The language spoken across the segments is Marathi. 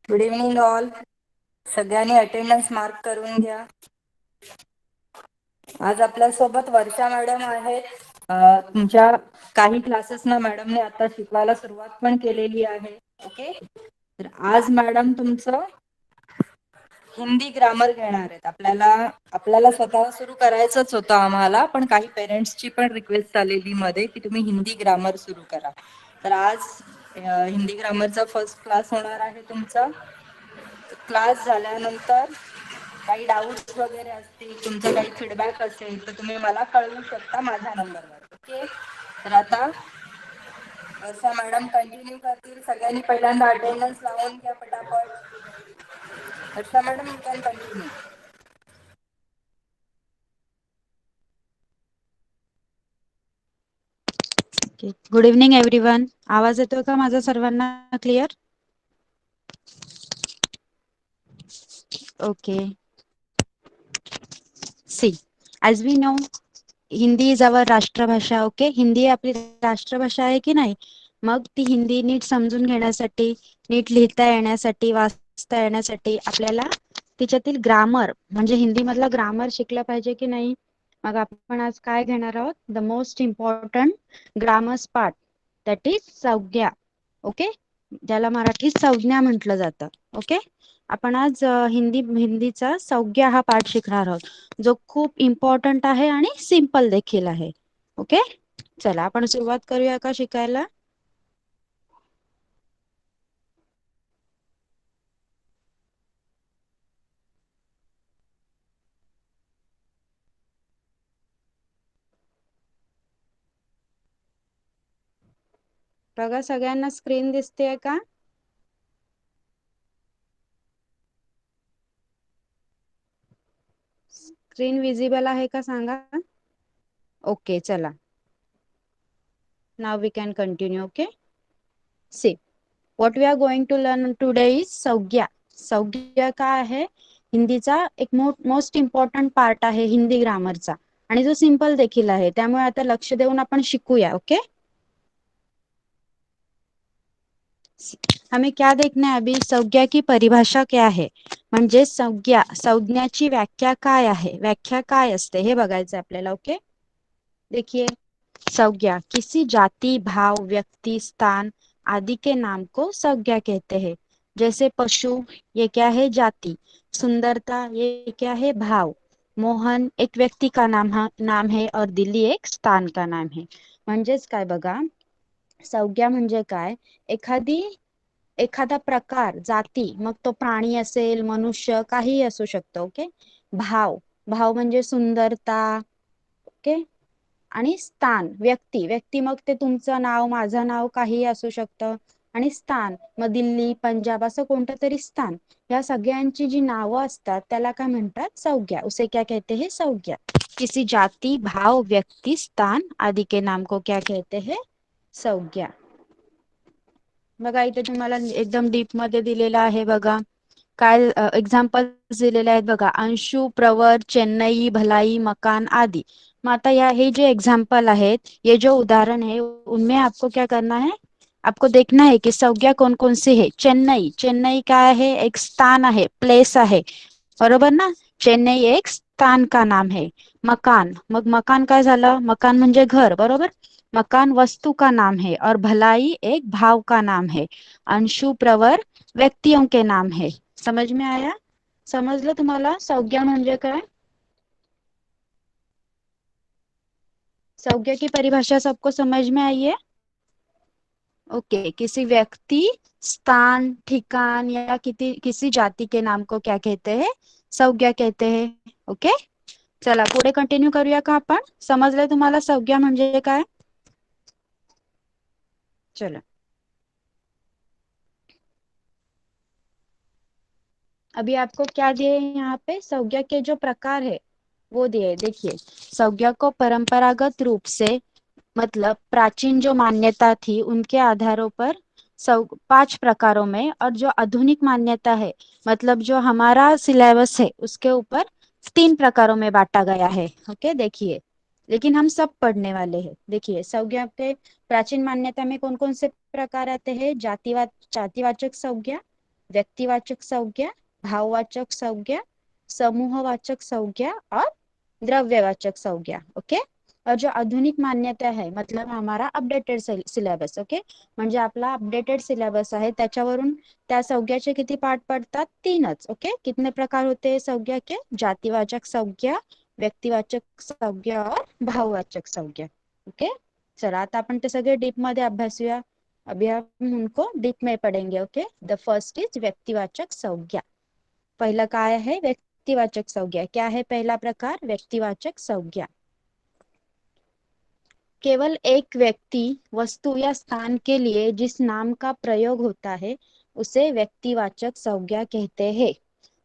Good evening all. सगळ्यांनी अटेंडन्स मार्क करून घ्या. आज आपल्या सोबत वर्षा मॅडम आहेत. तुमच्या काही क्लासेस ना मॅडमने आता शिकवायला सुरुवात पण केलेली आहे. ओके, तर आज मॅडम तुमचं हिंदी ग्रामर घेणार आहेत. आपल्याला स्वतः सुरू करायचंच होतं आम्हाला, पण काही पेरेंट्सची पण रिक्वेस्ट आलेली मध्ये की तुम्ही हिंदी ग्रामर सुरू करा. तर आज हिंदी ग्रामरचा फर्स्ट क्लास होणार आहे तुमचा. क्लास झाल्यानंतर काही डाऊट्स वगैरे असतील, तुमचा काही फीडबॅक असेल तर तुम्ही मला कळवू शकता माझ्या नंबरवर. ओके, तर आता वर्षा मॅडम कंटिन्यू करतील. सगळ्यांनी पहिल्यांदा अटेंडन्स लावून घ्या पटापट. Varsha madam you can continue. Good evening everyone. आवाज येतोय का माझा सर्वांना clear? Okay. See, as we know, Hindi is our राष्ट्रभाषा. ओके, हिंदी आपली राष्ट्रभाषा आहे की नाही? मग ती हिंदी नीट समजून घेण्यासाठी, नीट लिहिता येण्यासाठी, वाचता येण्यासाठी आपल्याला तिच्यातील ग्रामर म्हणजे हिंदी मधला ग्रामर शिकला पाहिजे की नाही? मग आपण आज काय घेणार आहोत? The most important grammars part, that is संज्ञा. ओके, ज्याला मराठीत संज्ञा म्हटलं जातं. ओके, आपण आज हिंदीचा संज्ञा हा पाठ शिकणार आहोत, जो खूप इम्पॉर्टंट आहे आणि सिंपल देखील आहे. ओके, चला आपण सुरुवात करूया का शिकायला? बघा, सगळ्यांना स्क्रीन दिसतेय का? स्क्रीन विजिबल आहे का सांगा? ओके, चला. Now we can continue. Okay, see, what we are going to learn today is संज्ञा. संज्ञा काय आहे? हिंदीचा एक मोस्ट इम्पॉर्टंट पार्ट आहे हिंदी ग्रामरचा, आणि जो सिंपल देखील आहे. त्यामुळे आता लक्ष देऊन आपण शिकूया. ओके, हमें क्या देखना है अभी? संज्ञा की परिभाषा क्या है, म्हणजे संज्ञाची व्याख्या काय आहे, व्याख्या काय असते हे बघायचं आपल्याला. ओके, देखिए, संज्ञा किसी जाति, भाव, व्यक्ति, स्थान आदि के नाम को संज्ञा कहते हैं. जैसे पशु, ये क्या है? जाति. सुंदरता, ये क्या है? भाव. मोहन एक व्यक्ति का नाम है और दिल्ली एक स्थान का नाम है. म्हणजेच काय बघा, संज्ञा म्हणजे काय? एखादा प्रकार, जाती, मग तो प्राणी असेल, मनुष्य, काहीही असू शकतो. ओके, भाव, भाव म्हणजे सुंदरता. ओके, आणि स्थान, व्यक्ती मग ते तुमचं नाव, माझं नाव, काही असू शकतं. आणि स्थान, मग दिल्ली, पंजाब असं कोणतं तरी स्थान. या सगळ्यांची जी नावं असतात त्याला काय म्हणतात? संज्ञा. उसे क्या कहते हैं? संज्ञा. किसी जाति, भाव, व्यक्ति, स्थान आदि के नाम को क्या कहते हैं? संज्ञा. बघा, इथे तुम्हाला एकदम डीप मध्ये दिलेला आहे. बघा काय एक्झाम्पल दिलेले आहेत. बघा, अंशु, प्रवर, चेन्नई, भलाई, मकान आदि. मग आता हे जो एग्जाम्पल आहेत, ये जो उदाहरण है, उनमें आपको क्या करना है? आपको देखना है कि संज्ञा कौन कौन सी है. चेन्नई, चेन्नई काय आहे? एक स्थान आहे, प्लेस आहे, बरोबर ना? चेन्नई एक स्थान का नाम है. मकान, मग मकान काय झालं? मकान म्हणजे घर, बरोबर? मकान वस्तु का नाम है. और भलाई एक भाव का नाम है. अंशु, प्रवर व्यक्तियों के नाम है. समझ में आया? समजलं तुम्हाला संज्ञा म्हणजे काय? संज्ञा की परिभाषा सबको समझ में आई है? ओके, किसी व्यक्ति, स्थान, ठिकाण या किसी जाति के नाम को क्या कहते हैं? संज्ञा कहते हैं. ओके, चला पुढे कंटिन्यू करूया का आपण? समजलं तुम्हाला संज्ञा म्हणजे काय? चला, अभी आपको क्या दिए यहाँ पे? संज्ञा के जो प्रकार है वो दिए. देखिए, संज्ञा को परंपरागत रूप से, मतलब प्राचीन जो मान्यता थी उनके आधारों पर 5 प्रकारों में, और जो आधुनिक मान्यता है, मतलब जो हमारा सिलेबस है, उसके ऊपर 3 प्रकारों में बांटा गया है. ओके, देखिए, लेकिन हम सब पढ़ने वाले हैं. देखिए, संज्ञा के प्राचीन मान्यता में कौन कौन से प्रकार आते हैं? जातिवाचक संज्ञा, व्यक्तिवाचक संज्ञा, भाववाचक संज्ञा, समूहवाचक संज्ञा और द्रव्यवाचक संज्ञा। ओके। और जो आधुनिक मान्यता है मतलब हमारा अपडेटेड सिलेबस, ओके, म्हणजे आपला अपडेटेड सिलेबस आहे त्याच्यावरून त्या संज्ञाचे किती पाठ पडतात? तीनच। ओके, कितने प्रकार होते हैं संज्ञा के? जातिवाचक संज्ञा, व्यक्तिवाचक संज्ञा और भाववाचक संज्ञा। ओके, चला आता आपण ते सगळे डीप मध्ये अभ्यासूया। अभी हम उनको डीप में पढ़ेंगे। ओके, द फर्स्ट इज व्यक्तिवाचक संज्ञा। पहला काय है? व्यक्तिवाचक संज्ञा। क्या है पहला प्रकार? व्यक्तिवाचक संज्ञा। केवल एक व्यक्ति, वस्तु या स्थान के लिए जिस नाम का प्रयोग होता है उसे व्यक्तिवाचक संज्ञा कहते हैं।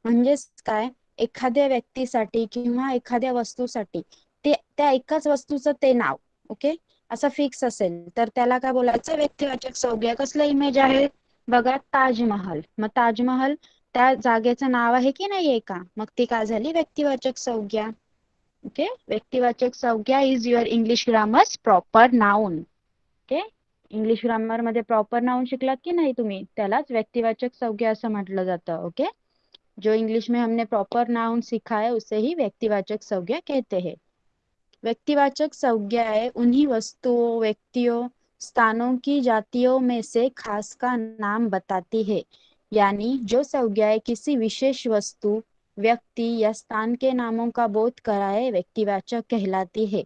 म्हणजेच काय? एखाद्या व्यक्तीसाठी किंवा एखाद्या वस्तूसाठी ते त्या एकाच वस्तूचं ते नाव, ओके, असं फिक्स असेल तर त्याला काय बोलायचं? व्यक्तिवाचक संज्ञा। कसलं इमेज आहे बघा, ताजमहल। मग ताजमहल त्या जागेचं नाव आहे की नाहीये का? मग ती काय झाली? व्यक्तिवाचक संज्ञा। ओके, व्यक्तिवाचक संज्ञा is your English grammars proper noun. Okay, English grammar मध्ये प्रॉपर नाउन शिकलात की नाही तुम्ही? त्यालाच व्यक्तिवाचक संज्ञा असं म्हटलं जातं। ओके, जो इंग्लिश में हमने प्रॉपर नाउन सीखा है उसे ही व्यक्तिवाचक संज्ञा कहते हैं। व्यक्तिवाचक संज्ञाएं उन्हीं वस्तुओं, व्यक्तियों, स्थानों की जातियों में से खास का नाम बताती है। यानी जो संज्ञाएं किसी विशेष वस्तु, व्यक्ती या स्थान के नामों का बोध कराए व्यक्तिवाचक कहलाती है।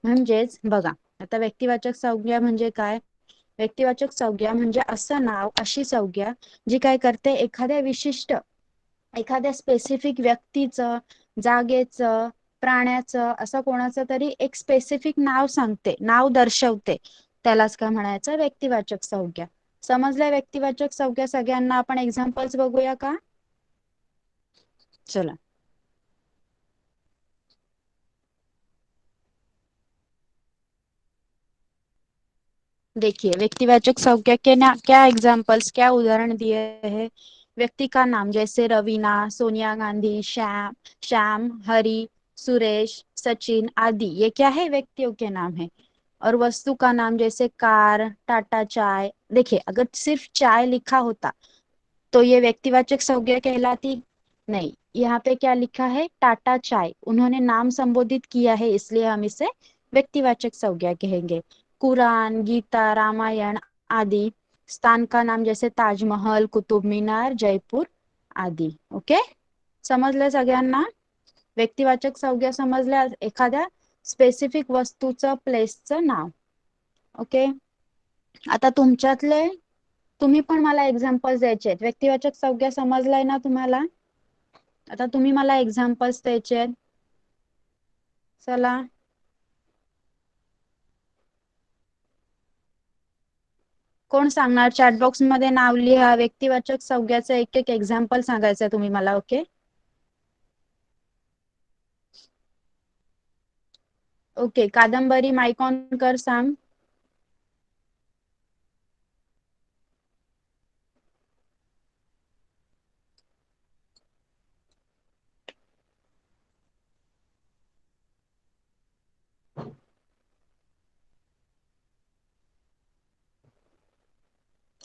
म्हणजेच बघा, आता व्यक्तिवाचक संज्ञा म्हणजे काय? व्यक्तिवाचक संज्ञा म्हणजे असं नाव, अशी संज्ञा जी काय करते? एखाद्या विशिष्ट, एखाद्या स्पेसिफिक व्यक्तीचं, जागेचं, प्राण्याचं, असं कोणाचं तरी एक स्पेसिफिक नाव सांगते, नाव दर्शवते, त्यालाच काय म्हणायचं? व्यक्तिवाचक संज्ञा। समजल्या व्यक्तिवाचक संज्ञा सगळ्यांना? आपण एक्झाम्पल्स बघूया का? चला, देखिए व्यक्तिवाचक संज्ञा के ना क्या एग्जाम्पल्स, क्या उदाहरण दिए हैं? व्यक्ति का नाम जैसे रवीना, सोनिया गांधी, श्याम, श्याम, हरि, सुरेश, सचिन आदि, ये क्या है? व्यक्तियों के नाम है। और वस्तु का नाम जैसे कार, टाटा चाय। देखिए अगर सिर्फ चाय लिखा होता तो ये व्यक्तिवाचक संज्ञा कहलाती नहीं। यहाँ पे क्या लिखा है? टाटा चाय, उन्होंने नाम संबोधित किया है इसलिए हम इसे व्यक्तिवाचक संज्ञा कहेंगे। कुरान, गीता, रामायण आदि स्थान का नाम जैसे ताजमहल, कुतुब मीनार, जयपूर आदि। ओके, समजलं सगळ्यांना? व्यक्तिवाचक संज्ञा समजल्या? एखाद्या स्पेसिफिक वस्तूचं, प्लेसचं नाव। ओके, आता तुमच्यातले तुम्ही पण मला एक्झाम्पल्स द्यायचे आहेत। व्यक्तिवाचक संज्ञा समजलाय ना तुम्हाला? आता तुम्ही मला एक्झाम्पल्स द्यायचे आहेत। चला, कोण सांगणार? चॅट बॉक्स मध्ये नाव लिहा, व्यक्तिवाचक संज्ञाचं एक एक एक्झाम्पल सांगायचं तुम्ही मला। Okay okay, Kadambari mic on कर, सांग।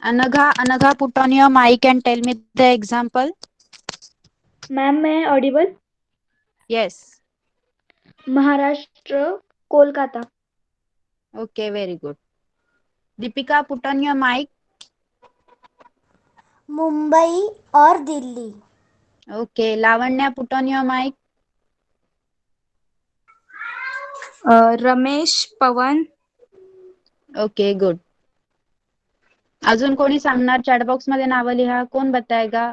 Anagha, Anagha, put on your mic and tell me the example. Ma'am मैं audible? Yes. Maharashtra, Kolkata. Okay, very good. Deepika, put on your mic. Mumbai और Delhi. Okay, Lavanya, put on your mic. Ramesh, Pawan. Okay, good. अजून कोणी सांगणार? चॅट बॉक्स मध्ये नाव लिहा। कोण बताएगा?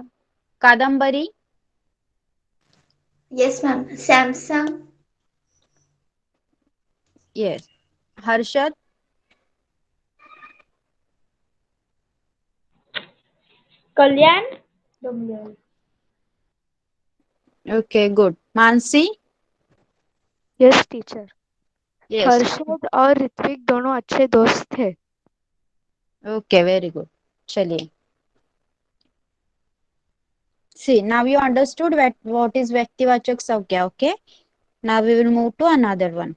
Kadambari? Yes ma'am, Samsung. Yes. Harshad? Kalyan. Okay, good. Mansi? Yes teacher. Yes. Harshad और ऋत्विक दोनों अच्छे दोस्त थे। Okay, very good. चलिए, see now you understood what is व्यक्तिवाचक संज्ञा. Okay, now we will move to another one.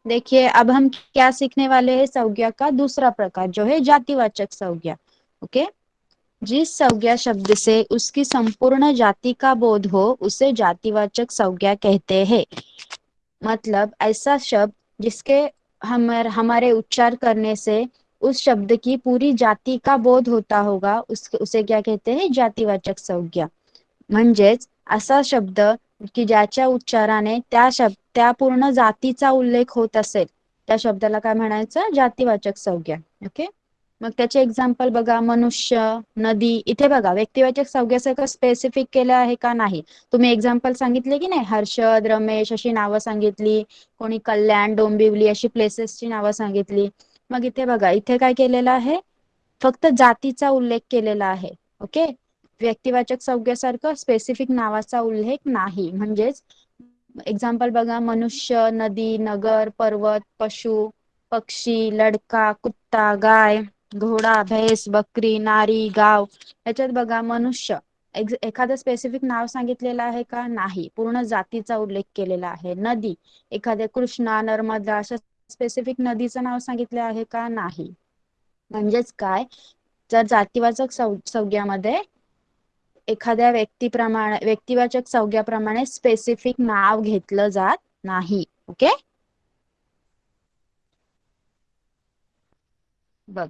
देखिए अब हम क्या सीखने वाले हैं? संज्ञा का दूसरा प्रकार जो है जातिवाचक संज्ञा। ओके। जिस संज्ञा शब्द से उसकी संपूर्ण जाति का बोध हो उसे जातिवाचक संज्ञा कहते हैं। मतलब ऐसा शब्द जिसके हमारे उच्चार करने से उस शब्द की पूरी जाति का बोध होता होगा उसे क्या कहते हैं? जातिवाचक संज्ञा। म्हणजेच असा शब्द की ज्याच्या उच्चाराने त्या पूर्ण जातीचा उल्लेख होत असेल त्या शब्दाला काय म्हणायचं? जातिवाचक संज्ञा. ओके. मग त्याचे एक्झाम्पल बघा. मनुष्य, नदी. इथे बघा व्यक्तिवाचक संज्ञासारखं स्पेसिफिक केलं आहे का? नाही. तुम्ही एक्झाम्पल सांगितले की नाही? हर्षद, रमेश अशी नावं सांगितली, कोणी कल्याण, डोंबिवली अशी प्लेसेसची नावं सांगितली. मग इथे बघा, इथे काय केलेलं आहे? फक्त जातीचा उल्लेख केलेला आहे. ओके. व्यक्तिवाचक संज्ञासारखं स्पेसिफिक नावाचा उल्लेख नाही. म्हणजेच एक्झाम्पल बघा. मनुष्य, नदी, नगर, पर्वत, पशु, पक्षी, लडका, कुत्ता, गाय, घोडा, भैंस, बकरी, नारी, गाव. याच्यात बघा मनुष्य एखादं स्पेसिफिक नाव सांगितलेलं आहे का? नाही. पूर्ण जातीचा उल्लेख केलेला आहे. नदी एखाद्या कृष्णा, नर्मदा अशा स्पेसिफिक नदीचं नाव सांगितले आहे का? नाही. म्हणजेच काय? जर जातीवाचक संज्ञामध्ये एखाद्या व्यक्तिवाचक संज्ञाप्रमाणे स्पेसिफिक नाव घेतलं जात नाही. ओके. बघ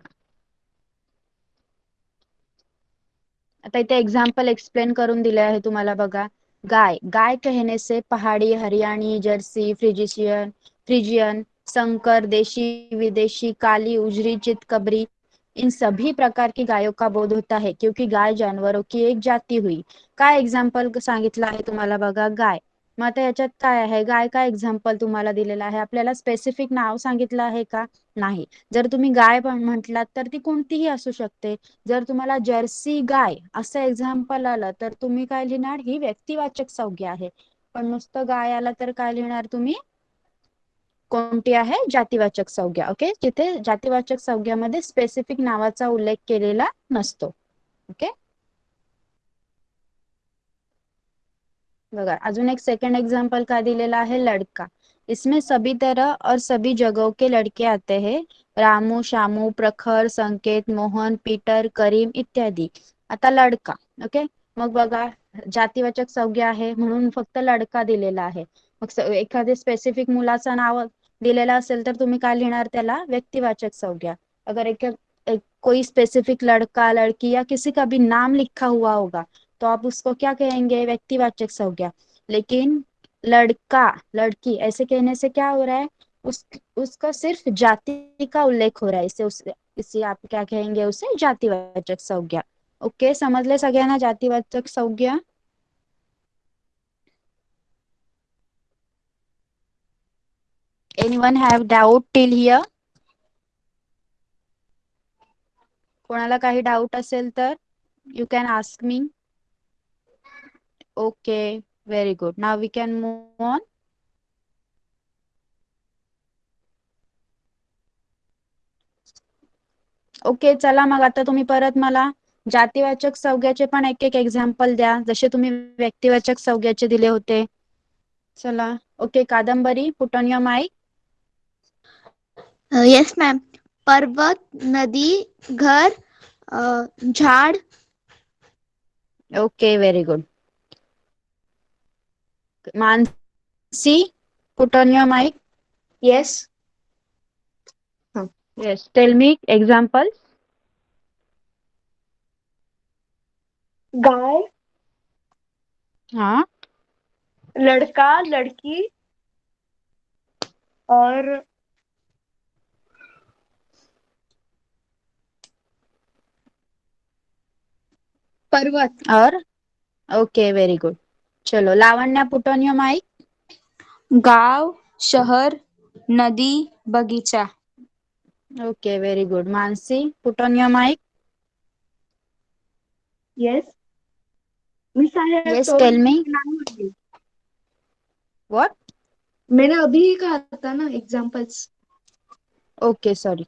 आता इथे एग्जाम्पल एक्सप्लेन करून दिले आहे तुम्हाला. बघा. गाय. गाय कहने से पहाड़ी, हरियाणी, जर्सी, फ्रिजियन, संकर, देशी, विदेशी, काली, उजरी, चितकबरी इन सभी प्रकार की गायों का बोध होता है क्योंकि गाय जानवरों की एक जाती हुई. काय एक्झाम्पल सांगितलं आहे तुम्हाला? बघा. गाय. मग आता याच्यात काय आहे? गाय का एक्झाम्पल तुम्हाला दिलेला आहे. आपल्याला स्पेसिफिक नाव सांगितलं आहे का? नाही. जर तुम्ही गाय म्हटलात तर ती कोणतीही असू शकते. जर तुम्हाला जर्सी गाय असं एक्झाम्पल आलं तर तुम्ही काय लिहिणार? ही व्यक्तिवाचक संज्ञा आहे. पण नुसतं गाय आला तर काय लिहिणार तुम्ही? कोणती आहे? जातिवाचक संज्ञा. ओके. जिथे जातिवाचक संज्ञामध्ये स्पेसिफिक नावाचा उल्लेख केलेला नसतो. ओके. बघा. अजून एक सेकंड एक्झाम्पल काय दिलेला आहे? लड़का. इसमें सभी तरह और सभी जगहों के लड़के आते हैं. रामू, श्यामू, प्रखर, संकेत, मोहन, पीटर, करीम इत्यादी. आता लड़का. ओके. मग बघा जातिवाचक संज्ञा आहे म्हणून फक्त लड़का दिलेला आहे. मग एखादे स्पेसिफिक मुलाचं नाव दिलेलं असेल तर तुम्ही काय लिहिणार त्याला? व्यक्तिवाचक संज्ञा. अगर कोई स्पेसिफिक लड़का, लड़की या किसी का भी नाम लिखा हुआ होगा तो आप उसको क्या कहेंगे? व्यक्तिवाचक संज्ञा. लेकिन लड़का, लड़की ऐसे कहने से क्या हो रहा है? उसका सिर्फ जाति का उल्लेख हो रहा है. इसे आप क्या कहेंगे? उसे जातिवाचक संज्ञा. ओके. समजले सगळ्यांना जातिवाचक संज्ञा? Anyone have doubt till here? कोणाला काही डाऊट असेल तर you can ask me. Okay. Very good. Now we can move on. Okay. चला मग आता तुम्ही परत मला जातिवाचक संज्ञाचे पण एक एक एक्झाम्पल द्या जसे तुम्ही व्यक्तिवाचक संज्ञाचे दिले होते. चला. Okay. Kadambari, put on your mic. Yes ma'am. पर्वत, नदी, घर, झाड. Okay. Very good. Mansi, put on your mic. Yes. Yes. Tell me example. गाय, हाँ. लड़का, लड़की और पर्वत. और ओके. Very good. चलो. Lavanya, put on your mic. गांव, शहर, नदी, बगीचा. Okay. Very good. Mansi, put on your mic. Yes. मी सारे यस. तो टेल मी. नाम बोली. व्हाट? मैंने अभी ही कहा था ना एग्जांपल्स. ओके. सॉरी.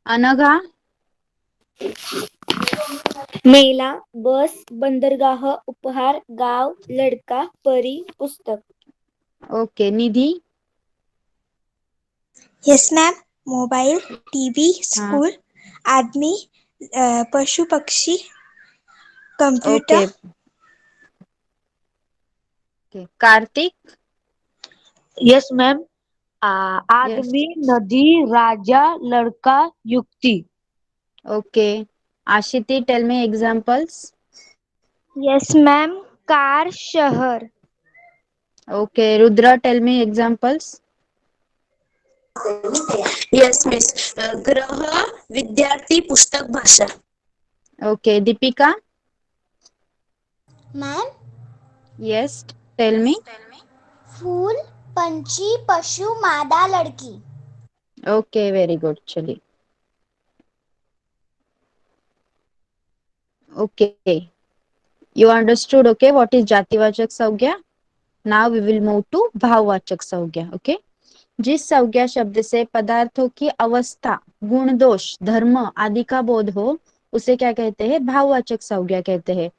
अनघा. मेला, बस, बंदरगाह, उपहार, गाव, लड़का, परी, पुस्तक. Okay. Nidhi. Yes ma'am. Mobile, TV, हाँ. स्कूल, आदमी, पशु पक्षी computer okay okay Kartik yes ma'am yes आदमी नदी राजा लड़का Yukti okay Ashiti tell me examples yes ma'am car शहर okay Rudra tell me examples yes miss ग्रह विद्यार्थी पुस्तक भाषा ओके Deepika ma'am yes tell me फूल पंछी पशु मादा लड़की ओके वेरी गुड चलिए okay you understood okay what is जातिवाचक संज्ञा now we will move to भाववाचक संज्ञा okay जिस संज्ञा शब्द से पदार्थों की अवस्था गुण दोष धर्म आदि का बोध हो उसे क्या कहते हैं भाववाचक संज्ञा कहते हैं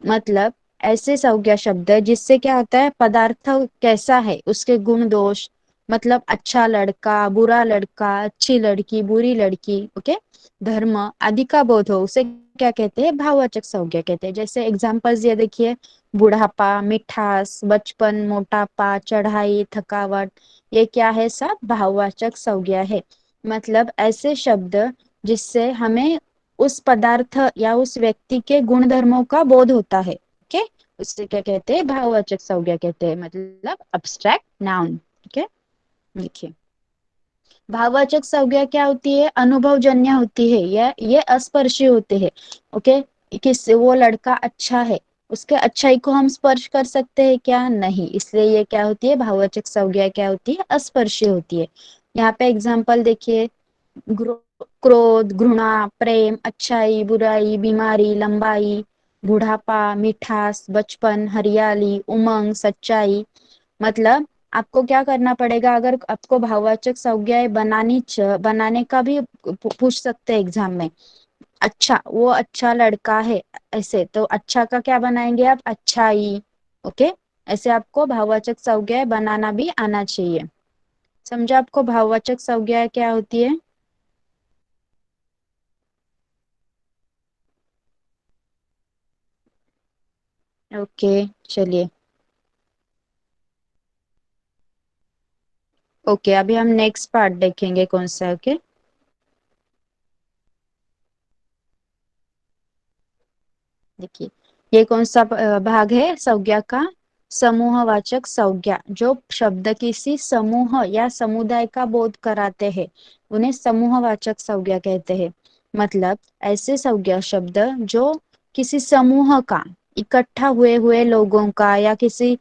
मतलब ऐसे संज्ञा शब्द जिससे क्या होता है पदार्थ कैसा है उसके गुण दोष मतलब अच्छा लड़का बुरा लड़का अच्छी लड़की बुरी लड़की ओके धर्म आदि का बोध हो उसे क्या कहते हैं भाववाचक संज्ञा कहते हैं जैसे एग्जांपल्स ये देखिए बुढ़ापा मिठास बचपन मोटापा चढ़ाई थकावट ये क्या है सब भाववाचक संज्ञा है मतलब ऐसे शब्द जिससे हमें उस पदार्थ या उस व्यक्ति के गुण धर्मों का बोध होता है ओके उससे क्या कहते हैं भाववाचक संज्ञा कहते हैं मतलब अब्स्ट्रैक्ट नाउन ठीक है देखिए भाववाचक संज्ञा क्या होती है अनुभवजन्य होती है या ये अस्पर्शी होते हैं ओके किस वो लड़का अच्छा है उसके अच्छाई को हम स्पर्श कर सकते हैं क्या नहीं इसलिए ये क्या होती है भाववाचक संज्ञा क्या होती है अस्पर्शी होती है यहाँ पे एग्जांपल देखिए क्रोध घृणा प्रेम अच्छाई बुराई बीमारी लंबाई बुढ़ापा मिठास बचपन हरियाली उमंग सच्चाई मतलब आपको क्या करना पड़ेगा अगर आपको भाववाचक संज्ञाएं बनाने का भी पूछ सकते हैं एग्जाम में अच्छा वो अच्छा लड़का है ऐसे तो अच्छा का क्या बनाएंगे आप अच्छाई ओके ऐसे आपको भाववाचक संज्ञाएं बनाना भी आना चाहिए समझा आपको भाववाचक संज्ञाएं क्या होती है ओके चलिए ओके अभी हम नेक्स्ट पार्ट देखेंगे कौन सा है ओके देखिए ये कौन सा भाग है संज्ञा का समूहवाचक संज्ञा जो शब्द किसी समूह या समुदाय का बोध कराते हैं उन्हें समूहवाचक संज्ञा कहते हैं मतलब ऐसे संज्ञा शब्द जो किसी समूह का इकट्ठा हुए हुए लोगों का या किसी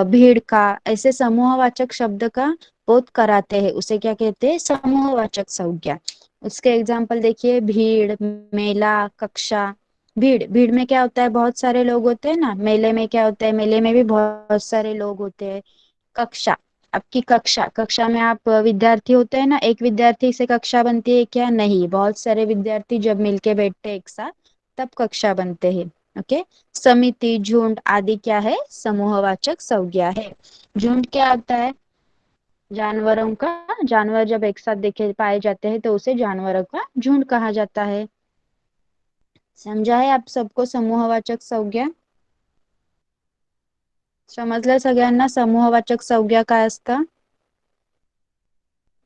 भीड़ का ऐसे समूहवाचक शब्द का बोध कराते हैं उसे क्या कहते हैं समूहवाचक संज्ञा उसके एग्जाम्पल देखिए भीड़ मेला कक्षा भीड़ भीड़ में क्या होता है बहुत सारे लोग होते हैं ना मेले में क्या होता है मेले में भी बहुत सारे लोग होते हैं कक्षा आपकी कक्षा कक्षा में आप विद्यार्थी होते हैं ना एक विद्यार्थी से कक्षा बनती है क्या नहीं बहुत सारे विद्यार्थी जब मिलके बैठते हैं एक साथ तब कक्षा बनते हैं ओके समिति झुंड आदि क्या है समूहवाचक संज्ञा है झुंड क्या होता है जानवरों का जानवर जब एक साथ देखे पाए जाते हैं तो उसे जानवरों का झुंड कहा जाता है समझा है आप सबको समूहवाचक संज्ञा समजलं सगळ्यांना समूहवाचक संज्ञा काय असतं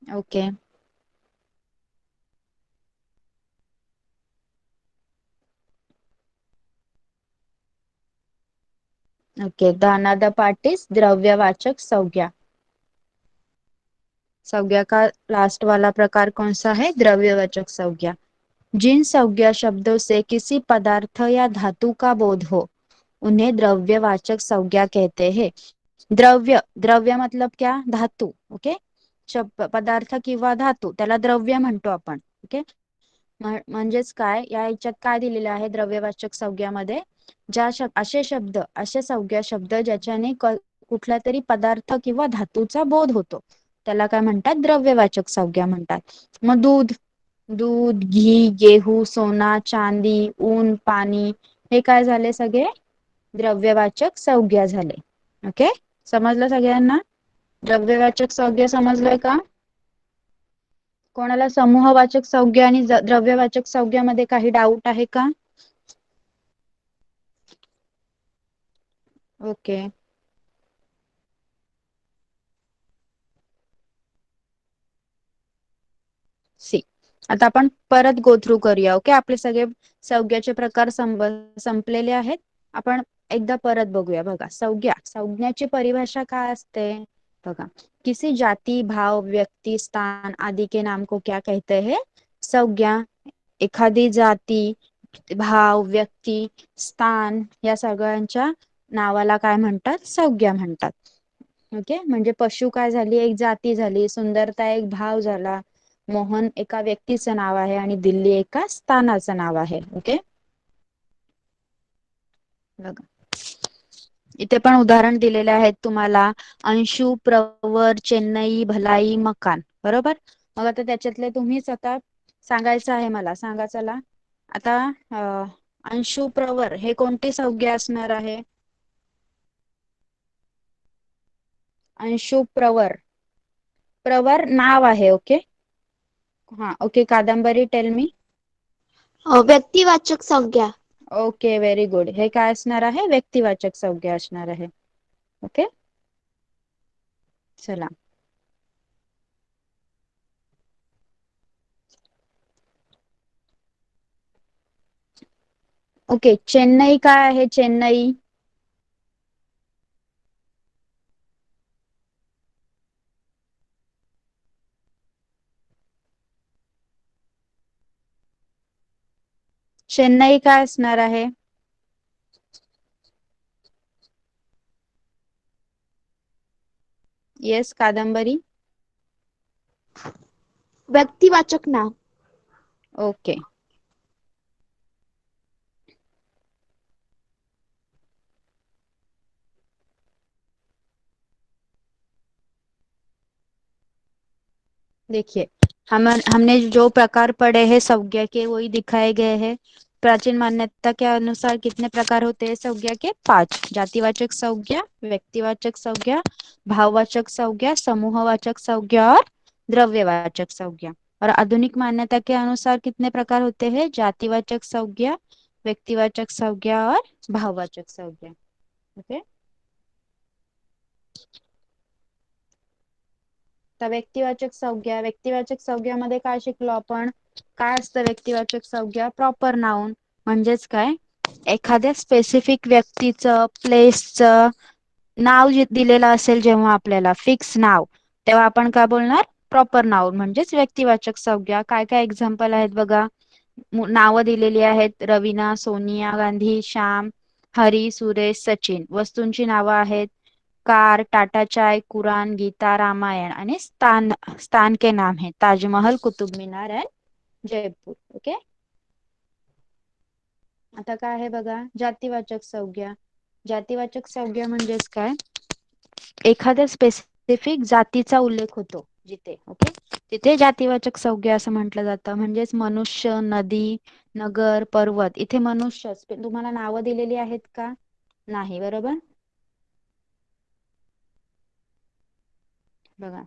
okay okay the another part is द्रव्यवाचक संज्ञा संज्ञा का लास्ट वाला प्रकार कौन सा है द्रव्यवाचक संज्ञा जिन संज्ञा शब्दों से किसी पदार्थ या धातु का बोध हो उन्हें द्रव्यवाचक संज्ञा कहते हैं द्रव्य द्रव्य मतलब क्या धातू ओके पदार्थ किंवा धातू त्याला द्रव्य म्हणतो आपण ओके म्हणजेच काय या ह्याच्यात काय दिलेलं आहे द्रव्यवाचक संज्ञामध्ये असे शब्द असे संज्ञा शब्द ज्याच्याने कुठल्या तरी पदार्थ किंवा धातूचा बोध होतो त्याला काय म्हणतात द्रव्यवाचक संज्ञा म्हणतात मग दूध दूध घी गेहूं सोना चांदी ऊन पाणी हे काय झाले सगळे द्रव्यवाचक संज्ञा झाले ओके समजलं सगळ्यांना द्रव्यवाचक संज्ञा समजलंय का कोणाला समूहवाचक संज्ञा आणि द्रव्यवाचक संज्ञामध्ये काही डाऊट आहे का? ओके. सी. आता आपण परत गो थ्रू करूया. ओके, आपले सगळे संज्ञाचे प्रकार संपलेले आहेत. आपण एकदा परत बघूया. बघा, संज्ञाची परिभाषा काय असते बघा. किसी जाति, भाव, व्यक्ति, स्थान आदि के नाम को क्या कहते हैं? संज्ञा. एखादी जाती, भाव, व्यक्ती, स्थान या सगळ्यांच्या नावाला काय म्हणतात? संज्ञा म्हणतात. ओके, म्हणजे पशु काय झाली? एक जाती झाली. सुंदरता एक भाव झाला. मोहन एका व्यक्तीचं नाव आहे आणि दिल्ली एका स्थानाचं नाव आहे. ओके, बघा इथे पण उदाहरण दिलेले आहेत तुम्हाला. अंशु, प्रवर, चेन्नई, भलाई, मकान. बरोबर. मग आता त्याच्यातले तुम्हीच आता सांगायचं आहे मला. सांगा चला. आता अंशु, प्रवर हे कोणती संज्ञा असणार आहे? अंशु, प्रवर. प्रवर नाव आहे. ओके. हा, ओके. कादंबरी, टेल मी. व्यक्तिवाचक संज्ञा. Okay, very good. हे काय असणार आहे? व्यक्तिवाचक संज्ञा असणार आहे. ओके, चला. ओके, चेन्नई काय आहे? चेन्नई चेन्नई काय असणार आहे? येस, कादंबरी. व्यक्तिवाचक नाम. ओके. देखिए, हमने जो प्रकार पढ़े हैं संज्ञा के वही दिखाए गए हैं. प्राचीन मान्यता के अनुसार कितने प्रकार होते हैं संज्ञा के? 5. जातिवाचक संज्ञा, व्यक्तिवाचक संज्ञा, भाववाचक संज्ञा, समूहवाचक संज्ञा और द्रव्यवाचक संज्ञा. और आधुनिक मान्यता के अनुसार कितने प्रकार होते हैं? जातिवाचक संज्ञा, व्यक्तिवाचक संज्ञा और भाववाचक संज्ञा. ओके. तर व्यक्तिवाचक संज्ञामध्ये काय शिकलो आपण? काय असतं व्यक्तिवाचक संज्ञा? Proper noun. म्हणजेच काय? एखाद्या स्पेसिफिक व्यक्तीचं, प्लेसचं नाव दिलेलं असेल जेव्हा आपल्याला, फिक्स नाव, तेव्हा आपण काय बोलणार? प्रॉपर नाउन म्हणजेच व्यक्तिवाचक संज्ञा. काय काय एक्झाम्पल आहेत बघा. नावं दिलेली आहेत. रवीना, सोनिया गांधी, श्याम, हरी, सुरेश, सचिन. वस्तूंची नावं आहेत. कार, टाटा चाय, कुरान, गीता, रामायण. आणि स्थान के नाम है ताजमहल, कुतुब मीनार एंड जयपूर. ओके. आता काय आहे बघा, जातिवाचक संज्ञा. जातिवाचक संज्ञा म्हणजेच काय? एखाद्या स्पेसिफिक जातीचा उल्लेख होतो जिथे. ओके, तिथे जातिवाचक संज्ञा असं म्हटलं जातं. म्हणजेच मनुष्य, नदी, नगर, पर्वत. इथे मनुष्य तुम्हाला नावं दिलेली आहेत का? नाही. बरोबर. बघा,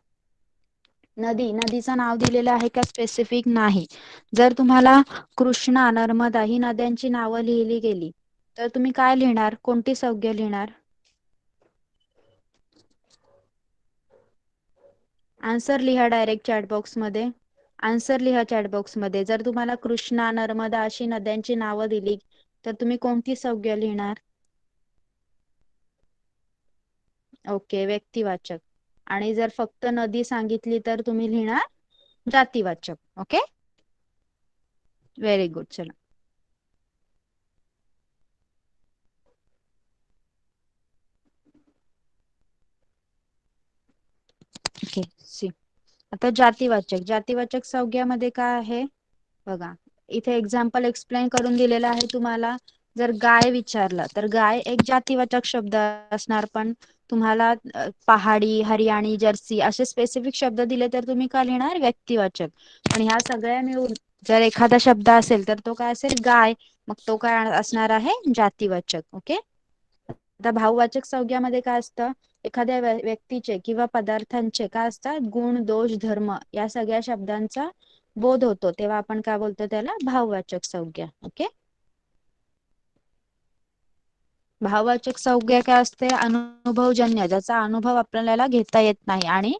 नदीचं नाव दिलेलं आहे का स्पेसिफिक? नाही. जर तुम्हाला कृष्णा, नर्मदा ही नद्यांची नावं लिहिली गेली तर तुम्ही काय लिहिणार? कोणती संज्ञा लिहिणार? आन्सर लिहा डायरेक्ट चॅटबॉक्स मध्ये. आन्सर लिहा चॅटबॉक्स मध्ये. जर तुम्हाला कृष्णा, नर्मदा अशी नद्यांची नावं दिली तर तुम्ही कोणती संज्ञा लिहिणार? ओके, व्यक्तिवाचक. आणि जर फक्त नदी सांगितली तर तुम्ही लिहिणार जातिवाचक. Okay, very good. चला. Okay, see. आता जातिवाचक संज्ञामध्ये काय आहे बघा. इथे एक्झाम्पल एक्सप्लेन करून दिलेलं आहे तुम्हाला. जर गाय विचारलं तर गाय एक जातिवाचक शब्द असणार. पण तुम्हाला पहाडी, हरियाणी, जर्सी असे स्पेसिफिक शब्द दिले तर तुम्ही काय लिहिणार? व्यक्तिवाचक. पण ह्या सगळ्या मिळून जर एखादा शब्द असेल तर तो काय असेल? गाय. मग तो काय असणार आहे? जातिवाचक. ओके. आता भाववाचक संज्ञामध्ये काय असतं? एखाद्या व्यक्तीचे किंवा पदार्थांचे काय असतात गुण दोष धर्म या सगळ्या शब्दांचा बोध होतो तेव्हा आपण काय बोलतो त्याला भाववाचक संज्ञा. ओके. भाववाचक संज्ञा काय असते अनुभवजन्य ज्याचा अनुभव आपल्याला घेता येत नाही आणि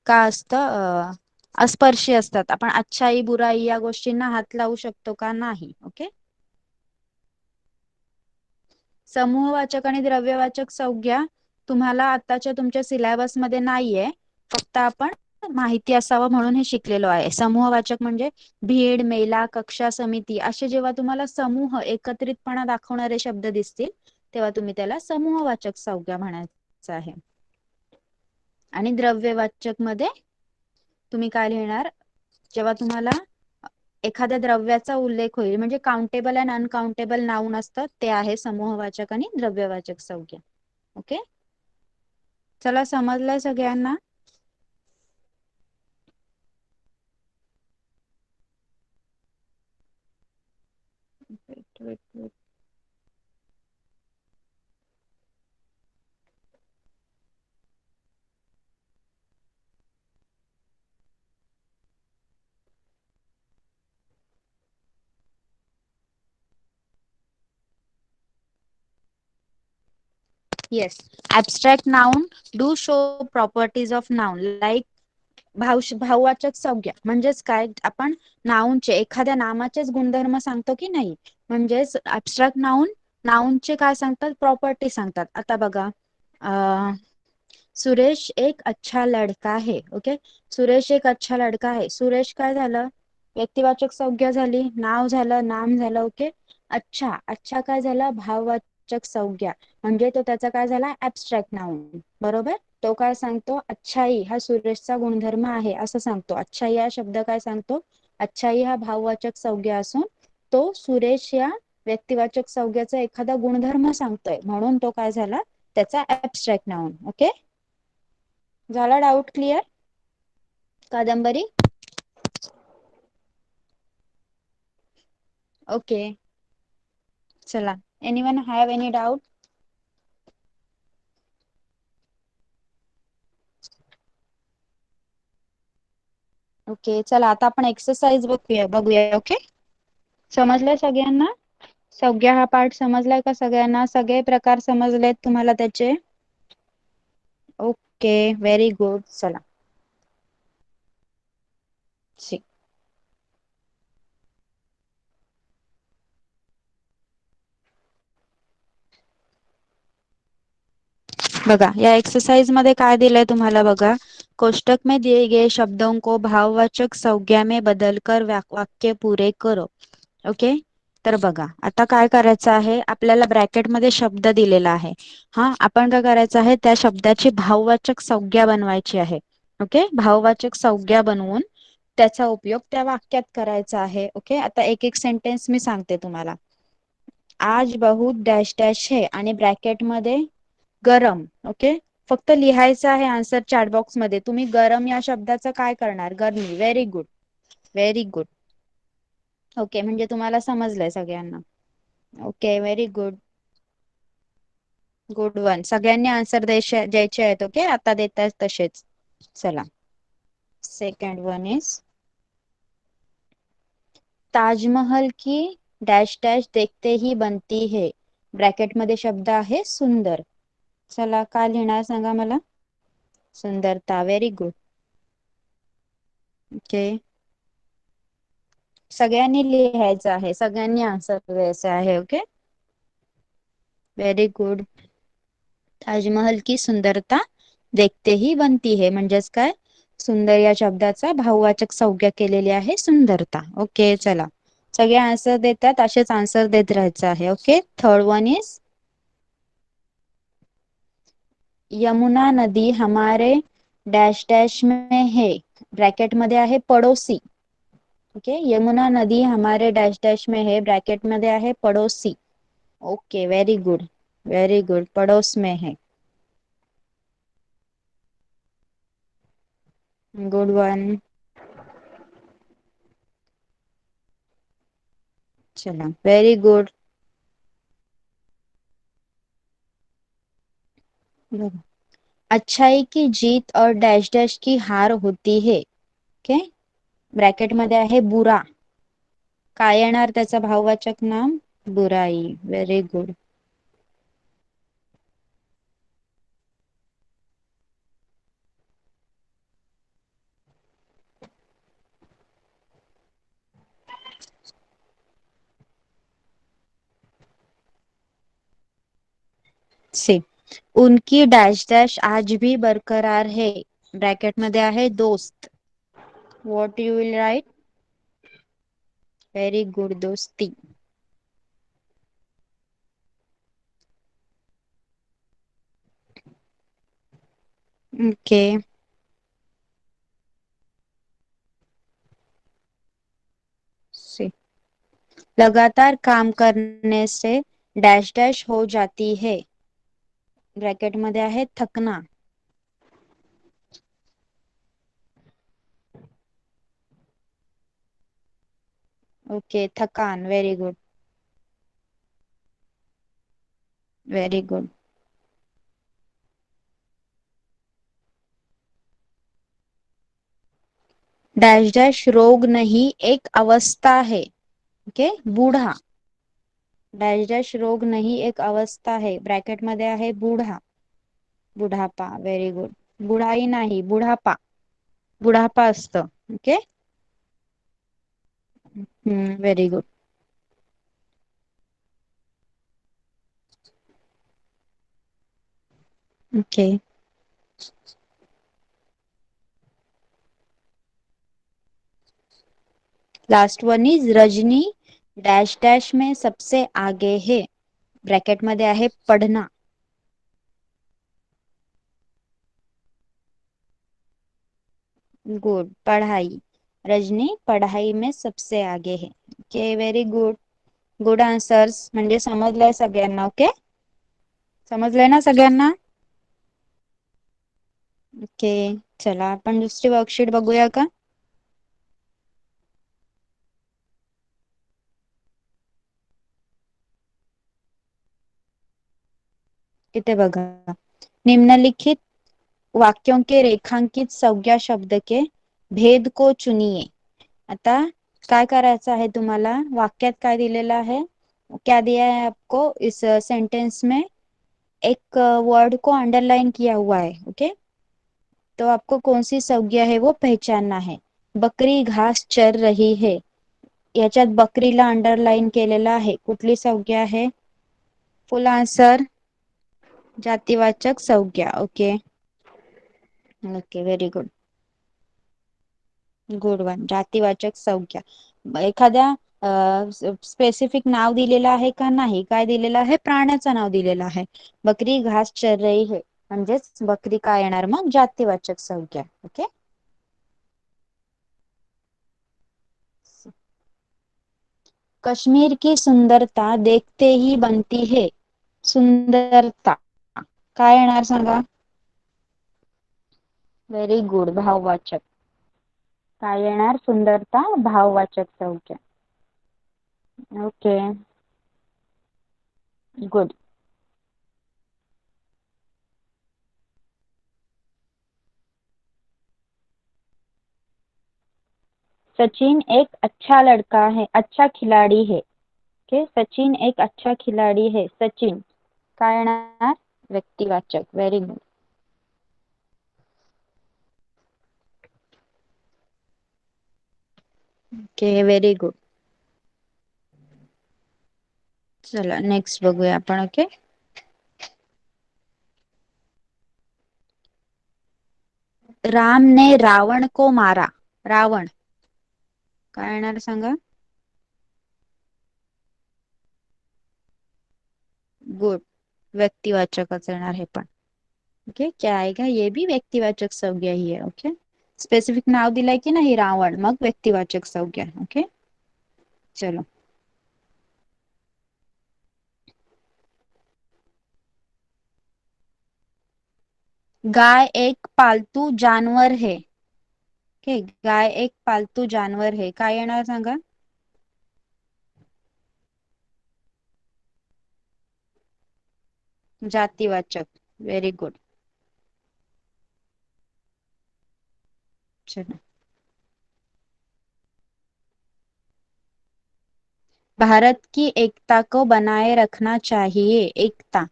काय असतं अस्पर्शी असतात. आपण अच्छाई बुराई या गोष्टींना हात लावू शकतो का नाही. ओके. समूहवाचक आणि द्रव्यवाचक संज्ञा तुम्हाला आताच्या तुमच्या सिलेबस मध्ये नाहीये फक्त आपण माहिती असावं म्हणून हे शिकलेलो आहे. समूहवाचक म्हणजे भीड मेला कक्षा समिती असे जेव्हा तुम्हाला समूह एकत्रितपणा दाखवणारे शब्द दिसतील तेव्हा तुम्ही त्याला समूहवाचक संज्ञा म्हणायचं आहे. आणि द्रव्यवाचक मध्ये तुम्ही काय लिहिणार जेव्हा तुम्हाला एखाद्या द्रव्याचा उल्लेख होईल म्हणजे काउंटेबल अँड अनकाउंटेबल नाऊन असतात ते आहे समूहवाचक आणि द्रव्यवाचक संज्ञा. ओके. चला समजलंय सगळ्यांना. Yes, abstract noun do show properties of noun like भाववाचक संज्ञा म्हणजेच काय आपण नाऊनचे एखाद्या नामाचेच गुणधर्म सांगतो की नाही म्हणजेच ऍब्स्ट्रॅक्ट नाऊनचे काय सांगतात प्रॉपर्टी सांगतात. आता बघा सुरेश एक अच्छा लडका है. ओके. सुरेश एक अच्छा लडका है. सुरेश काय झालं व्यक्तिवाचक संज्ञा झाली नाव झालं नाम झालं. ओके. अच्छा अच्छा काय झालं भाववाचक संज्ञा म्हणजे तो त्याचा काय झाला ऍब्स्ट्रॅक्ट नाऊन. बरोबर. तो काय सांगतो अच्छाई हा सुरेशचा गुणधर्म आहे असं सांगतो. अच्छाई हा शब्द काय सांगतो अच्छाई हा भाववाचक संज्ञा असून तो सुरेश या व्यक्तिवाचक संज्ञाचा एखादा गुणधर्म सांगतोय म्हणून तो काय झाला त्याचा ऍब्स्ट्रॅक्ट नाऊन. ओके. झाला डाऊट क्लिअर. कादंबरी. ओके. चला anyone have any doubt. Okay. चला आता आपण एक्सरसाइज बघूया. ओके. समजलंय सगळ्यांना. संज्ञा हा पाठ समजलाय का सगळ्यांना सगळे प्रकार समजलेत तुम्हाला त्याचे. Okay very good. चला बघा या एक्सरसाइज मध्ये काय दिलंय तुम्हाला बघा कोष्टक में दिए गए शब्दों को भाववाचक संज्ञा में बदलकर वाक्य पूरे करो. ओके. तर बघा आता काय करायचं आहे आपल्याला ब्रॅकेट मध्ये शब्द दिलेला आहे. हा आपण काय करायचं आहे त्या शब्दाची भाववाचक संज्ञा बनवायची आहे. ओके. भाववाचक संज्ञा बनवून त्याचा उपयोग त्या वाक्यात करायचा आहे. ओके. आता एक एक सेंटेन्स मी सांगते तुम्हाला. आज बहुत डॅश डॅश है आणि ब्रॅकेट मध्ये गरम. ओके. फक्त लिहायचं आहे आन्सर चॅट बॉक्स मध्ये तुम्ही गरम या शब्दाचं काय करणार गरमी. Very good very good. Okay म्हणजे तुम्हाला समजलंय सगळ्यांना. Okay very good good one. सगळ्यांनी आन्सर द्यायचे आहेत. ओके. आता देत आहेत तसेच. चला सेकंड वन इज ताजमहल की डॅश डॅश देखते ही बनती है. ब्रॅकेट मध्ये शब्द आहे सुंदर. चला काय लिहिणार सांगा मला सुंदरता. Very good. ओके. सगळ्यांनी लिहायचं आहे सगळ्यांनी आन्सर द्यायचं आहे. ओके. Very good. ताजमहल की सुंदरता देखते ही बनती है म्हणजेच काय सुंदर या शब्दाचा भाववाचक संज्ञा केलेली आहे सुंदरता. ओके. चला सगळे आन्सर देतात असेच आन्सर देत राहायचं आहे. Okay. Third one is Yamuna नदी हमारे डॅश डॅश में है. ब्रॅकेट मध्ये आहे पडोसी. ओके. यमुना नदी हमारे डॅश डॅश में है ब्रॅकेट मध्ये आहे पडोसी. Okay very good very good. पड़ोस में है. Good one. चला व्हेरी गुड. अच्छाई की जीत और डैश डैश की हार होती है. ओके, ब्रॅकेट मध्ये आहे बुरा. काय येणार त्याचा भाववाचक नाम? बुराई. Very good. सी, उनकी डॅश डॅश आज भी बरकरार है. ब्रॅकेट मध्ये आहे दोस्त. What you will write? Very good, दोस्ती. ओके. सी, लगातार काम करने से डॅश डॅश हो जाती है. ब्रॅकेट मध्ये आहे थकना. ओके, थकान. Very good. Very good. Dash dash रोग नहीं एक अवस्था है. ओके, बूढ़ा. डैश डैश रोग नहीं एक अवस्था है. ब्रॅकेट मध्ये आहे बूढ़ा. बुढापा. Very good. बुढाई नाही, बुढापा. बुढापा असतं. Okay. Very good. Okay. Last one is Rajani dash dash में सबसे आगे है. ब्रॅकेट मध्ये आहे पढ़ना. गुड, पढ़ाई. रजनी पढ़ाई में सबसे आगे है. Okay, very good. Good answers. म्हणजे समजलंय सगळ्यांना. ओके, समजलंय ना सगळ्यांना? ओके, चला आपण दुसरी वर्कशीट बघूया का? इथे बघा, निम्नलिखित वाक्यों के रेखांकित संज्ञा शब्द के भेद को चुनिए. आता काय करायचं आहे तुम्हाला? वाक्यात काय दिलेलं आहे? क्या दिया है आपको इस सेंटेंस में? एक वर्ड को अंडरलाइन किया हुआ है. ओके, तो आपको कौन सी संज्ञा है वो पहचानना है. बकरी घास चर रही है. याच्यात बकरीला अंडरलाइन केलेला आहे. कुठली संज्ञा आहे? फुल आन्सर, जातीवाचक संज्ञा. Okay. Okay, very good. Good one, जातीवाचक संज्ञा. एखाद्या स्पेसिफिक नाव दिलेलं आहे का? नाही. काय दिलेलं आहे? प्राण्याचं नाव दिलेलं आहे. बकरी घास चर रही है म्हणजेच बकरी काय येणार मग? जातीवाचक संज्ञा. ओके. कश्मीर की सुंदरता देखते ही बनती है. सुंदरता काय येणार सांगा? व्हेरी गुड, भाववाचक. काय येणार? सुंदरता, भाववाचक संज्ञा. Okay, good. सचिन एक अच्छा लड़का है, अच्छा खिलाड़ी है. ओके, सचिन एक अच्छा खिलाड़ी है. सचिन काय येणार? व्यक्तिवाचक. Very good. Okay, very good. चला नेक्स्ट बघूया आपण. ओके, राम ने रावण को मारा. रावण काय येणार सांगा? गुड, व्यक्तिवाचकच येणार हे पण. ओके, क्या आएगा? ये भी व्यक्तिवाचक संज्ञा ही है. ओके, स्पेसिफिक नाव दिलंय की नाही रावण, मग व्यक्तिवाचक संज्ञा. ओके, चलो. गाय एक पालतू जानवर है. ओके, गाय एक पालतू जानवर है. काय येणार सांगा? जातीवाचक. Very good. चलो, भारत की एकता को बनाए रखना चाहिए। एकता,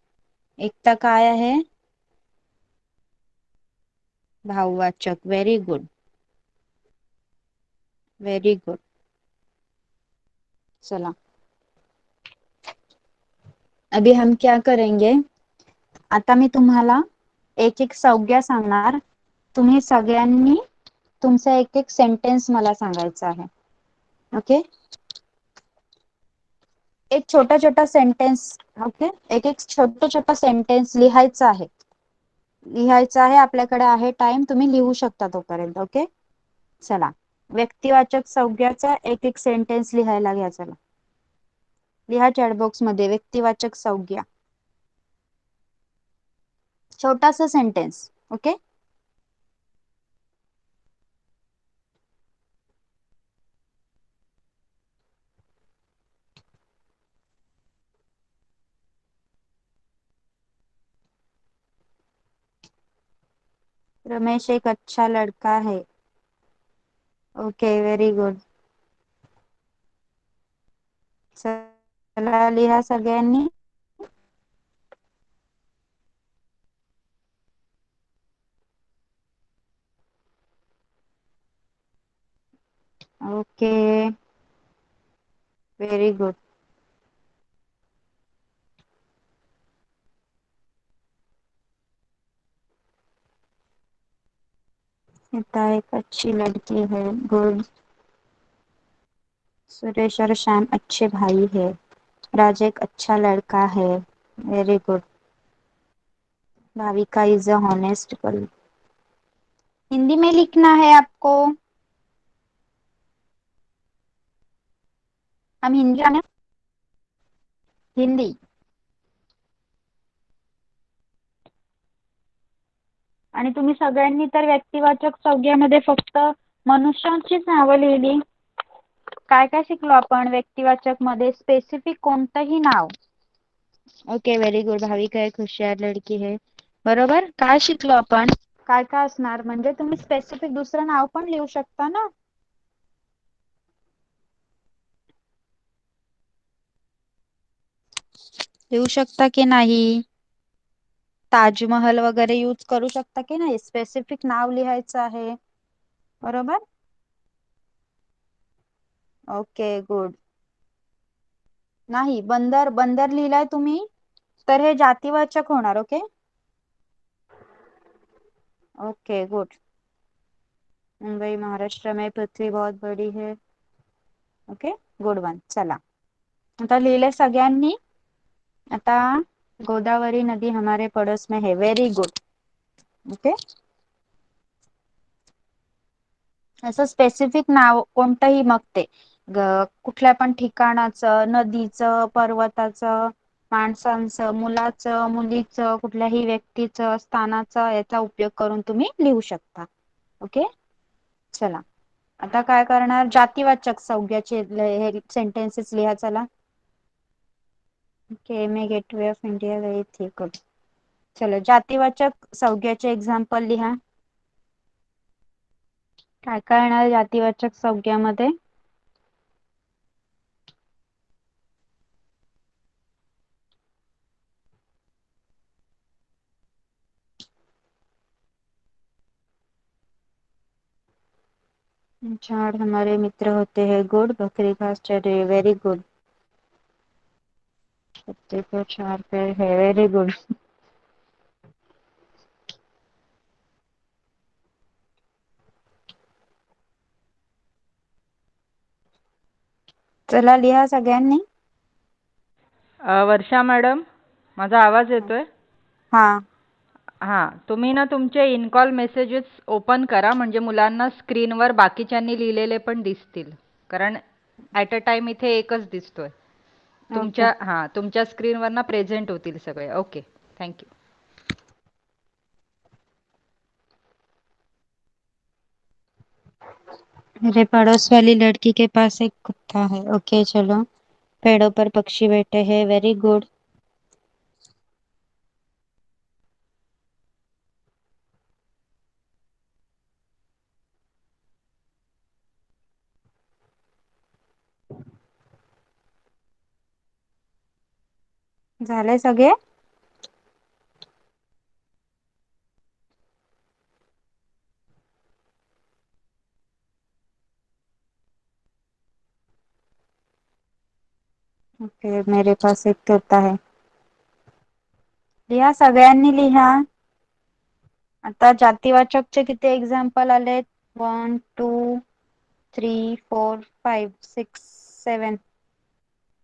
एकता काय आहे? भाववाचक. Very good, very good. चला, अभी हम क्या करेंगे, आता मी तुम्हाला एक एक संज्ञा सांगणार, तुम्ही सगळ्यांनी तुमचा एक एक सेंटेन्स मला सांगायचा आहे. ओके, एक छोटा छोटा सेंटेन्स. ओके, एक एक छोटा छोटा सेंटेन्स लिहायचा आहे, लिहायचा आहे. आपल्याकडे आहे टाइम, तुम्ही लिहू शकता तोपर्यंत. ओके, चला, व्यक्तिवाचक संज्ञाचा एक एक सेंटेन्स लिहायला घ्या. चला, लिहा चॅटबॉक्स मध्ये व्यक्तिवाचक संज्ञा, छोटासा सेंटेन्स. ओके, रमेश एक अच्छा लड़का है. Okay, very good. चला, लिहा सगळ्यांनी. Okay, very good. सीता एक अच्छी लड़की है. गुड. सुरेश और श्याम अच्छे भाई है. राज एक अच्छा लड़का है. Very good. Bhavika is a honest girl. Hindi में लिखना है आपको. हम हिंदी आने, हिंदी. आणि तुम्ही सगळ्यांनी तर व्यक्तिवाचक संज्ञामध्ये फक्त मनुष्यांचीच नावं लिहिली. काय काय शिकलो आपण व्यक्तिवाचक मध्ये? स्पेसिफिक कोणतंही नाव. Okay, very good. भाविका एक हुशार लडकी है. बरोबर. काय शिकलो आपण? काय काय असणार, म्हणजे तुम्ही स्पेसिफिक दुसरं नाव पण लिहू शकता ना. लिहू शकता की नाही? ताजमहल वगैरे यूज करू शकता की नाही? स्पेसिफिक नाव लिहायचं आहे. बरोबर. Okay, good. नाही, बंदर, बंदर लिहिलाय तुम्ही तर हे जातीवाचक होणार. Okay, okay, good. Mumbai Maharashtra में पृथ्वी बहुत बड़ी है. Okay, good one. चला, आता लिहिले सगळ्यांनी. आता गोदावरी नदी हमारे पड़ोस में है. Very good. ओके, असं स्पेसिफिक नाव कोणतंही, मग ते कुठल्या पण ठिकाणाचं, नदीचं, पर्वताचं, माणसांचं, मुलाचं, मुलीचं, कुठल्याही व्यक्तीचं, स्थानाचं, याचा उपयोग करून तुम्ही लिहू शकता. ओके, चला, आता काय करणार, जातीवाचक संज्ञाचे हे सेंटेन्सेस लिहा. चला. ओके, मैं गेटवे ऑफ इंडिया गई थी. गुड. चलो, जातीवाचक संज्ञाचे एक्झाम्पल लिहा. काय काय येणार जातीवाचक संज्ञामध्ये? झाड़ हमारे मित्र होते हैं. गुड. बकरी घास चर रही है. Very good. कुत्ते को 4 पैर है. Very good. चला, लिहा सगळ्यांनी. वर्षा मॅडम, माझा आवाज येतोय? हा, हां, तुम्ही ना तुमचे इन कॉल मेसेजेस ओपन करा, म्हणजे मुलांना स्क्रीनवर बाकीच्यांनी लिहिलेले पण दिसतील. कारण ॲट अ टाइम इथे एकच दिसतोय. ओके. तुमच्या स्क्रीनवर ना प्रेझेंट होतील सगळे. Okay, thank you. मेरे पड़ोस वाली लड़की के पास एक कुत्ता है. ओके, चलो. पेड़ों पर पक्षी बैठे हैं. Very good. झाले सगळे? ओके, मेरे पास एक होता है. लिहा, सगळ्यांनी लिहा. आता जातीवाचकचे किती एक्झाम्पल आलेत? 1 2 3 4 5 6 7.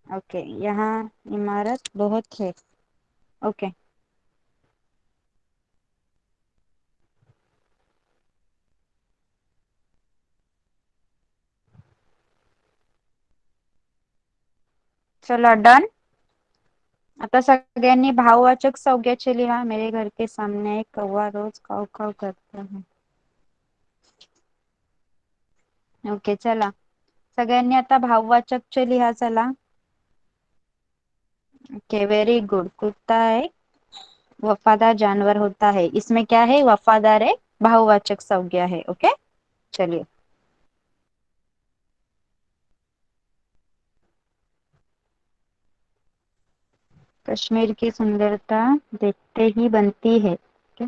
ओके, यहाँ इमारत बहुत है. ओके. चलो डन. आता सगळ्यांनी भाववाचक संज्ञाचे लिहा. मेरे घर के सामने एक कौवा रोज काव काव करता है. ओके, चला सगळ्यांनी आता भाववाचकचे लिहा. चला. Okay, very good. कुत्ता एक वफादार जानवर होता है. इसमें क्या है? वफादार एक भाववाचक संज्ञा है. ओके, चलिए. कश्मीर की सुंदरता देखते ही बनती है. ओके.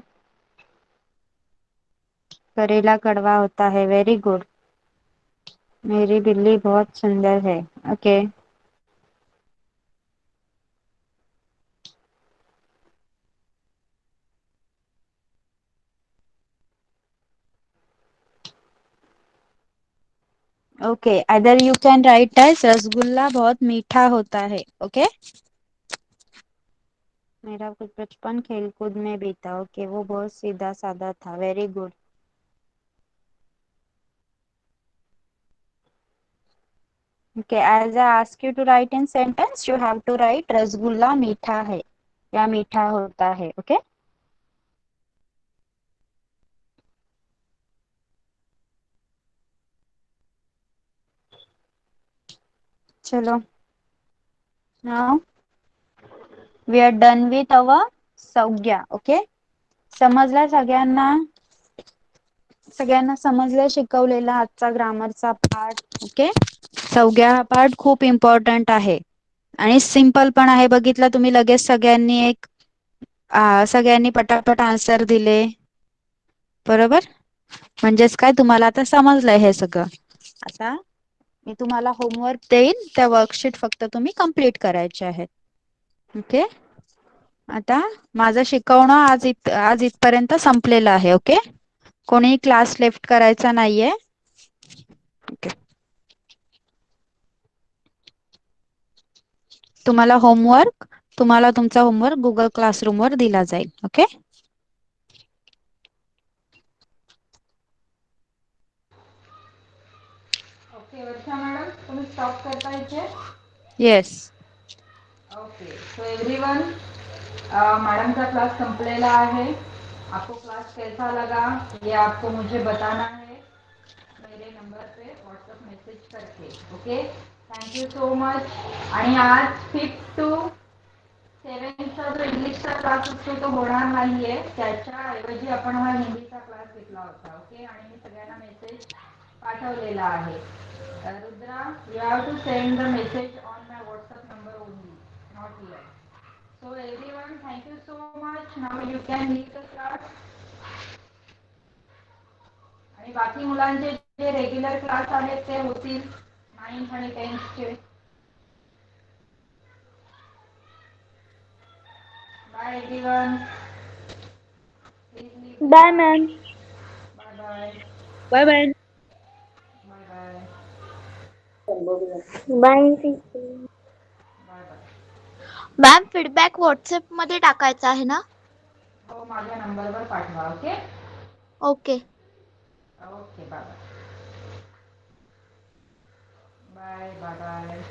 करेला कड़वा होता है. Very good. मेरी बिल्ली बहुत सुंदर है. Okay. Okay, other you can write as rasgulla बहुत मीठा होता है. ओके. मेरा कुछ बचपन खेलकूद में बीता. ओके, वो बहुत सीधा साधा था. Very good. Okay, as I ask you to write in sentence, you have to write rasgulla मीठा है या मीठा होता है. Okay. चलो. Now we are done with our संज्ञा. Okay. समजला सगळ्यांना? सगळ्यांना समजलं शिकवलेला आजचा ग्रामरचा पार्ट? ओके. संज्ञा हा पार्ट खूप इम्पॉर्टंट आहे आणि सिंपल पण आहे. बघितलं तुम्ही लगेच सगळ्यांनी पटापट आन्सर दिले. बरोबर. म्हणजेच काय, तुम्हाला आता समजलंय हे सगळं. आता मी तुम्हाला होमवर्क देईन, त्या वर्कशीट फक्त तुम्ही कंप्लीट करायचे आहेत. ओके. आता माझं शिकवणं आज इथपर्यंत संपलेलं आहे. ओके. कोणी क्लास लेफ्ट करायचा नाहीये. ओके. तुम्हाला तुमचा होमवर्क गुगल क्लासरूम वर दिला जाईल. ओके. ओके, वर्षा मॅडम तुम्ही स्टॉप करता इथे? Yes. Okay, so everyone, madam का क्लास संपलेला है. आपको क्लास कैसा लगा ये आपको मुझे बताना है मेरे नंबर पे व्हाट्सएप मैसेज करके. Okay. Thank you so much. आणि आज 5th to 7th जो इंग्लिशचा क्लास असतो तो होणार नाहीये. त्याच्याऐवजी आपण हा हिंदीचा क्लास घेतला होता. ओके. आणि मी सगळ्यांना मेसेज पाठवलेला आहे. Rudra, you have to send the message on my WhatsApp number only, not here. So everyone, thank you so much. Now you can leave the class. आणि बाकी मुलांचे जे रेग्युलर क्लास आहेत ते होतील 9th आणि 10th चे. Bye everyone. Bye ma'am. Bye bye. Bye bye. Bye bye. Bye. Bye bye. Ma'am feedback WhatsApp मध्ये टाकायचा आहे ना? हो, माझ्या नंबरवर पाठवा. Okay. Okay. Okay, bye bye. Bye bye bye.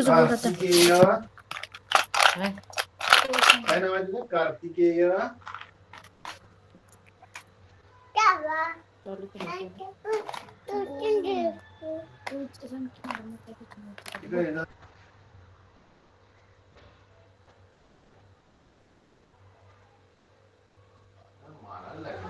Kartikeya काय नाव आहे तुझं? कार्तिकेय मारायला लागलं.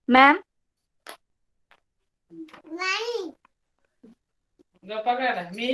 मॅम नाही. गप्पा काय मी